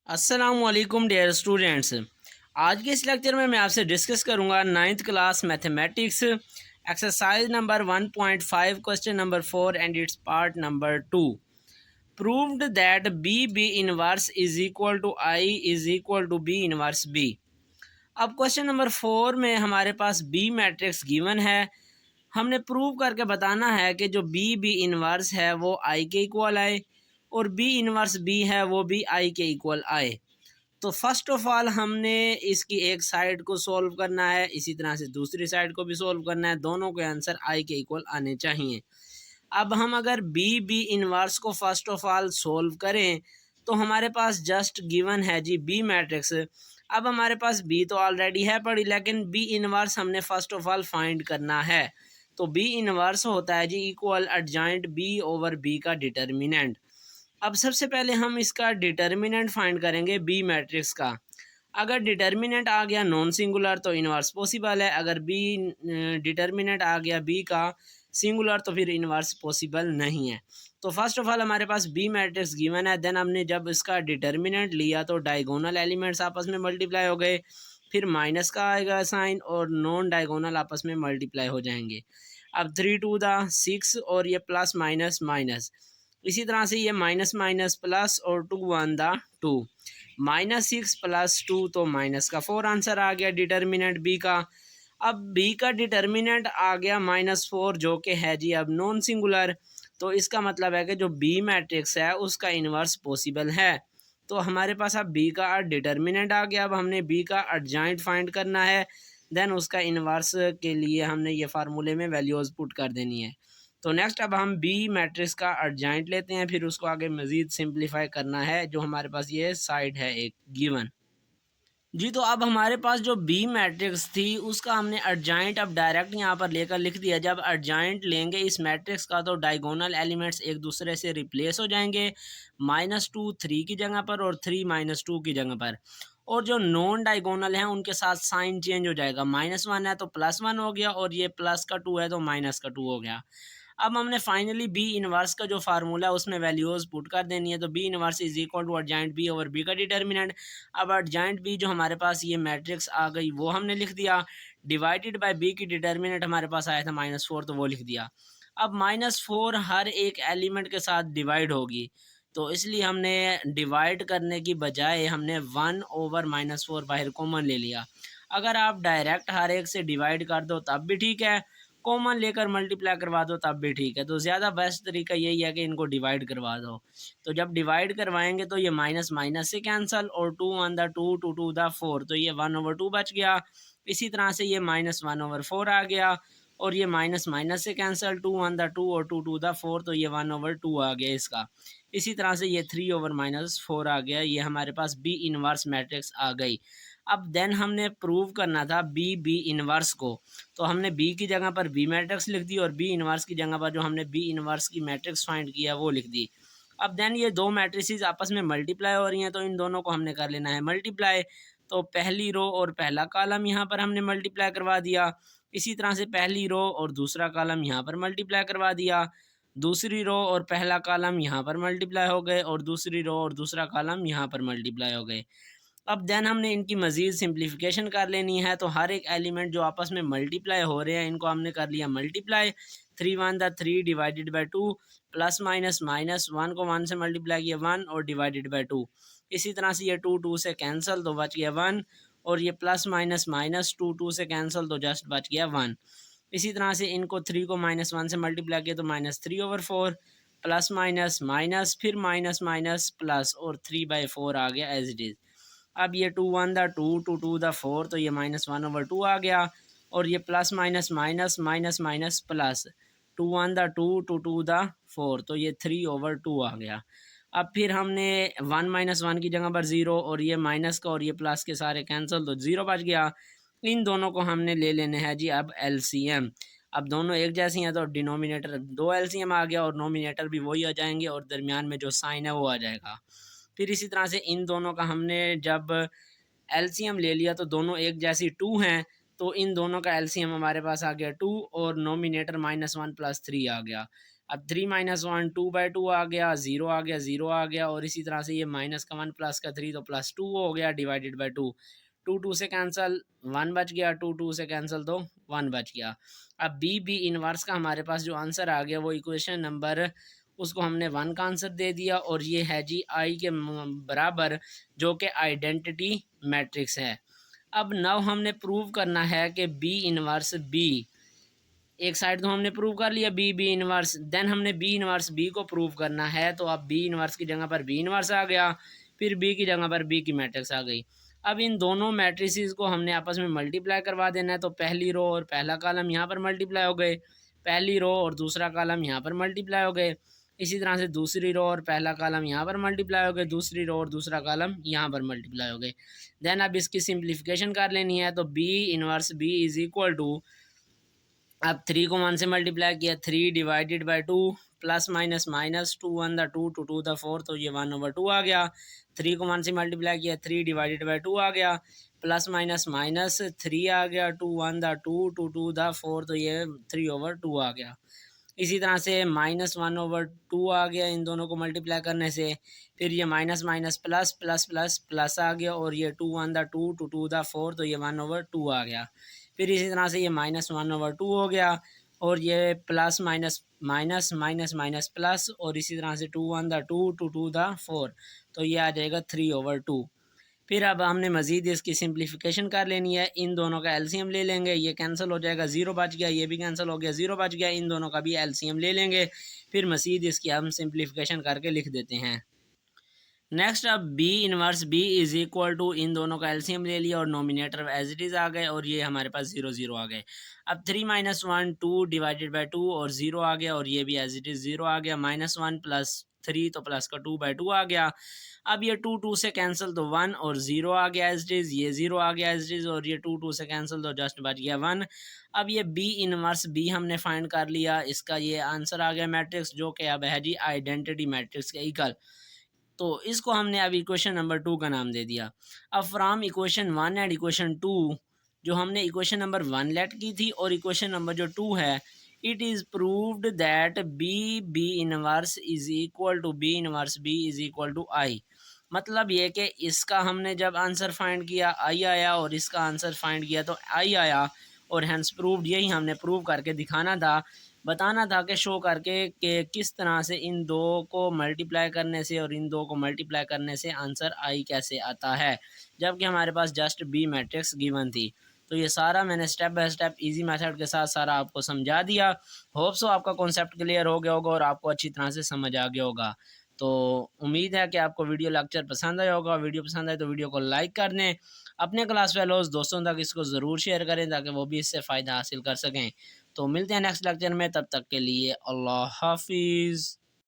अस्सलामुअलैकुम dear students. आज के इस लेक्चर में मैं आपसे डिस्कस करूंगा ninth class mathematics exercise number 1.5 question number 4 and it's part number 2। Proved that B inverse is equal to I is equal to B inverse B. अब question number 4 में हमारे पास बी मैट्रिक्स गिवन है। हमने prove करके बताना है कि जो बी इनवर्स है वो आई के इक्वल आए और बी इनवर्स बी है वो भी आई के इक्वल आए। तो फर्स्ट ऑफ ऑल हमने इसकी एक साइड को सॉल्व करना है, इसी तरह से दूसरी साइड को भी सॉल्व करना है। दोनों के आंसर आई के इक्वल आने चाहिए। अब हम अगर बी इनवर्स को फर्स्ट ऑफ ऑल सॉल्व करें तो हमारे पास जस्ट गिवन है जी बी मैट्रिक्स। अब हमारे पास बी तो ऑलरेडी है पड़ी, लेकिन बी इनवर्स हमने फर्स्ट ऑफ ऑल फाइंड करना है। तो बी इनवर्स होता है जी equal adjoint B over B का डिटर्मिनेंट। अब सबसे पहले हम इसका डिटर्मिनेंट फाइंड करेंगे बी मैट्रिक्स का। अगर डिटर्मिनेंट आ गया नॉन सिंगुलर तो इनवर्स पॉसिबल है, अगर बी डिटर्मिनेंट आ गया बी का सिंगुलर तो फिर इनवर्स पॉसिबल नहीं है। तो फर्स्ट ऑफ ऑल हमारे पास बी मैट्रिक्स गिवन है, देन हमने जब इसका डिटर्मिनेंट लिया तो डायगोनल एलिमेंट्स आपस में मल्टीप्लाई हो गए, फिर माइनस का आएगा साइन और नॉन डायगोनल आपस में मल्टीप्लाई हो जाएंगे। अब 3 2 6 और ये प्लस माइनस माइनस, इसी तरह से ये माइनस माइनस प्लस और 2 1 2 -6 + 2 तो माइनस का 4 आंसर आ गया डिटर्मिनेंट बी का। अब बी का डिटर्मिनेंट आ गया -4 जो कि है जी अब नॉन सिंगुलर। तो इसका मतलब है कि जो बी मैट्रिक्स है उसका इन्वर्स पॉसिबल है। तो हमारे पास अब बी का डिटर्मिनेंट आ गया। अब हमने बी का एडजॉइंट फाइंड करना है, देन उसका इन्वर्स के लिए हमने ये फार्मूले में वैल्यूज़ पुट कर देनी है। तो नेक्स्ट अब हम बी मैट्रिक्स का एडजॉइंट लेते हैं, फिर उसको आगे मज़ीद सिंप्लीफाई करना है जो हमारे पास ये साइड है एक गिवन जी। तो अब हमारे पास जो बी मैट्रिक्स थी उसका हमने एडजॉइंट अब डायरेक्ट यहाँ पर लेकर लिख दिया। जब एडजॉइंट लेंगे इस मैट्रिक्स का तो डायगोनल एलिमेंट्स एक दूसरे से रिप्लेस हो जाएंगे, -2 3 की जगह पर और 3 -2 की जगह पर। और जो नॉन डायगोनल हैं उनके साथ साइन चेंज हो जाएगा, -1 है तो +1 हो गया और ये प्लस का 2 है तो माइनस का 2 हो गया। अब हमने फाइनली बी इनवर्स का जो फार्मूला है उसमें वैल्यूज़ पुट कर देनी है। तो B inverse is equal to adjoint B over B का डिटर्मिनेंट। अब एडजॉइंट बी जो हमारे पास ये मैट्रिक्स आ गई वो हमने लिख दिया, डिवाइडेड बाय बी की डिटर्मिनेंट हमारे पास आया था -4 तो वो लिख दिया। अब -4 हर एक एलिमेंट के साथ डिवाइड होगी, तो इसलिए हमने डिवाइड करने की बजाय हमने 1 ओवर -4 बाहर कॉमन ले लिया। अगर आप डायरेक्ट हर एक से डिवाइड कर दो तब भी ठीक है, कॉमन लेकर मल्टीप्लाई करवा दो तब भी ठीक है। तो ज़्यादा बेस्ट तरीका यही है कि इनको डिवाइड करवा दो। तो जब डिवाइड करवाएंगे तो ये माइनस माइनस से कैंसिल और 2 1 2 2 2 4 तो ये 1/2 बच गया। इसी तरह से ये -1/4 आ गया और ये माइनस माइनस से कैंसिल 2 1 2 और 2 4 तो ये 1/2 आ गया इसका। इसी तरह से ये 3/-4 आ गया। ये हमारे पास बी इनवर्स मैट्रिक्स आ गई। अब देन हमने प्रूव करना था बी इनवर्स को, तो हमने बी की जगह पर बी मैट्रिक्स लिख दी और बी इनवर्स की जगह पर जो हमने बी इनवर्स की मैट्रिक्स फाइंड किया वो लिख दी। अब देन ये दो मैट्रिसेस आपस में मल्टीप्लाई हो रही हैं तो इन दोनों को हमने कर लेना है मल्टीप्लाई। तो पहली रो और पहला कॉलम यहाँ पर हमने मल्टीप्लाई करवा दिया, इसी तरह से पहली रो और दूसरा कॉलम यहाँ पर मल्टीप्लाई करवा दिया, दूसरी रो और पहला कॉलम यहाँ पर मल्टीप्लाई हो गए और दूसरी रो और दूसरा कॉलम यहाँ पर मल्टीप्लाई हो गए। अब देन हमने इनकी मज़ीद सिंप्लीफिकेशन कर लेनी है। तो हर एक एलिमेंट जो आपस में मल्टीप्लाई हो रहे हैं इनको हमने कर लिया multiply. 3 1 3 divided by 2 plus minus minus 1 को 1 से मल्टीप्लाई किया 1 और डिवाइडेड बाई 2। इसी तरह से ये 2 2 से कैंसिल तो बच गया 1 और ये प्लस माइनस माइनस 2 2 से कैंसिल तो जस्ट बच गया 1। इसी तरह से इनको 3 को -1 से मल्टीप्लाई किया तो -3/4 प्लस माइनस माइनस फिर माइनस माइनस प्लस और 3/4 आ गया एज इट इज़। अब ये 2 1 2 2 4 तो ये -1/2 आ गया और ये plus minus minus minus minus plus 2 1 2 2 4 तो ये 3/2 आ गया। अब फिर हमने 1 -1 की जगह पर 0 और ये माइनस का और ये प्लस के सारे कैंसिल तो 0 बच गया। इन दोनों को हमने ले लेने हैं जी अब एलसीएम। अब दोनों एक जैसी हैं तो डिनोमिनेटर 2 एलसीएम आ गया और नोमिनेटर भी वही आ जाएंगे और दरमियान में जो साइन है वो आ जाएगा। फिर इसी तरह से इन दोनों का हमने जब एलसीएम ले लिया तो दोनों एक जैसी 2 हैं, तो इन दोनों का एलसीएम हमारे पास आ गया 2 और नोमिनेटर -1 + 3 आ गया। अब 3 - 1 2/2 आ गया, 0 आ गया, 0 आ गया, और इसी तरह से ये -1 प्लस का 3 तो +2 हो गया डिवाइडेड बाई 2। 2 2 से कैंसिल, 1 बच गया, 2 2 से कैंसिल तो 1 बच गया। अब बी इनवर्स का हमारे पास जो आंसर आ गया वो इक्वेशन नंबर, उसको हमने 1 का आंसर दे दिया, और ये है जी आई के बराबर, जो कि आइडेंटिटी मैट्रिक्स है। अब नाउ हमने प्रूव करना है कि बी इनवर्स बी, एक साइड तो हमने प्रूव कर लिया बी इनवर्स, देन हमने बी इनवर्स बी को प्रूव करना है। तो अब बी इनवर्स की जगह पर बी इनवर्स आ गया, फिर बी की जगह पर बी की मैट्रिक्स आ गई। अब इन दोनों मैट्रिसेस को हमने आपस में मल्टीप्लाई करवा देना है। तो पहली रो और पहला कॉलम यहाँ पर मल्टीप्लाई हो गए, पहली रो और दूसरा कॉलम यहाँ पर मल्टीप्लाई हो गए, इसी तरह से दूसरी रो और पहला कॉलम यहाँ पर मल्टीप्लाई हो गए, दूसरी रो और दूसरा कॉलम यहाँ पर मल्टीप्लाई हो गए। देन अब इसकी सिंप्लीफिकेशन कर लेनी है। तो B inverse B is equal to, अब 3 को 1 से मल्टीप्लाई किया, 3 divided by 2, plus minus minus, 2 1 the 2, 2 2 the 4, तो ये 1/2 आ गया। 3 को 1 से मल्टीप्लाई किया, 3 डिवाइडेड बाई 2 आ गया, प्लस माइनस माइनस 3 आ गया, 2 1 द 2, 2 2 द 4, तो ये 3/2 आ गया। इसी तरह से -1/2 आ गया इन दोनों को मल्टीप्लाई करने से, फिर ये minus minus plus plus plus plus आ गया, और ये 2 1 द 2, 2 2 द 4, तो ये 1/2 आ गया। फिर इसी तरह से ये -1/2 हो गया, और ये plus minus minus minus minus plus, और इसी तरह से 2 1 द 2, 2 2 द 4, तो ये आ जाएगा 3/2। फिर अब हमने मज़ीद इसकी सिंप्लीफिकेशन कर लेनी है। इन दोनों का एलसीएम ले लेंगे, ये कैंसिल हो जाएगा, 0 बच गया, ये भी कैंसिल हो गया, 0 बच गया, इन दोनों का भी एलसीएम ले लेंगे। फिर मज़ीद इसकी हम सिंप्लीफिकेशन करके लिख देते हैं। नेक्स्ट अब B inverse B is equal to, इन दोनों का एलसीएम ले लिया और नोमिनेटर एज इट इज़ आ गए, और ये हमारे पास 0 0 आ गए। अब 3 - 1 2 डिवाइडेड बाई 2, और 0 आ गया, और ये भी एज इट इज़ 0 आ गया। -1 प्लस 3, तो प्लस का 2/2 आ गया। अब ये 2 2 से कैंसिल, तो 1 और 0 आ गया एज इट इज़, ये 0 आ गया एज इट इज़, और ये 2 2 से कैंसिल, तो जस्ट बच गया 1। अब ये बी इनवर्स बी हमने फाइंड कर लिया, इसका ये आंसर आ गया मैट्रिक्स, जो कि अब है जी आइडेंटिटी मैट्रिक्स के इक्वल। तो इसको हमने अब इक्वेशन नंबर 2 का नाम दे दिया। अब फ्राम इक्वेशन 1 एंड इक्वेशन 2, जो हमने इक्वेशन नंबर 1 लेट की थी और इक्वेशन नंबर जो 2 है, it is proved that B inverse is equal to B inverse B is equal to I. मतलब ये कि इसका हमने जब आंसर फाइंड किया आई आया, और इसका आंसर फाइंड किया तो आई आया, और हैंस प्रूव्ड, यही हमने प्रूव करके दिखाना था, बताना था कि शो करके कि किस तरह से इन दो को मल्टीप्लाई करने से और इन दो को मल्टीप्लाई करने से आंसर आई कैसे आता है, जबकि हमारे पास जस्ट बी मैट्रिक्स गिवन थी। तो ये सारा मैंने step by step easy method के साथ सारा आपको समझा दिया। होप सो आपका कॉन्सेप्ट क्लियर हो गया होगा और आपको अच्छी तरह से समझ आ गया होगा। तो उम्मीद है कि आपको वीडियो लेक्चर पसंद आया होगा। वीडियो पसंद आए तो वीडियो को लाइक कर दें, अपने क्लास फेलोज़ दोस्तों तक इसको ज़रूर शेयर करें ताकि वो भी इससे फ़ायदा हासिल कर सकें। तो मिलते हैं नेक्स्ट लेक्चर में, तब तक के लिए अल्लाह हाफिज़।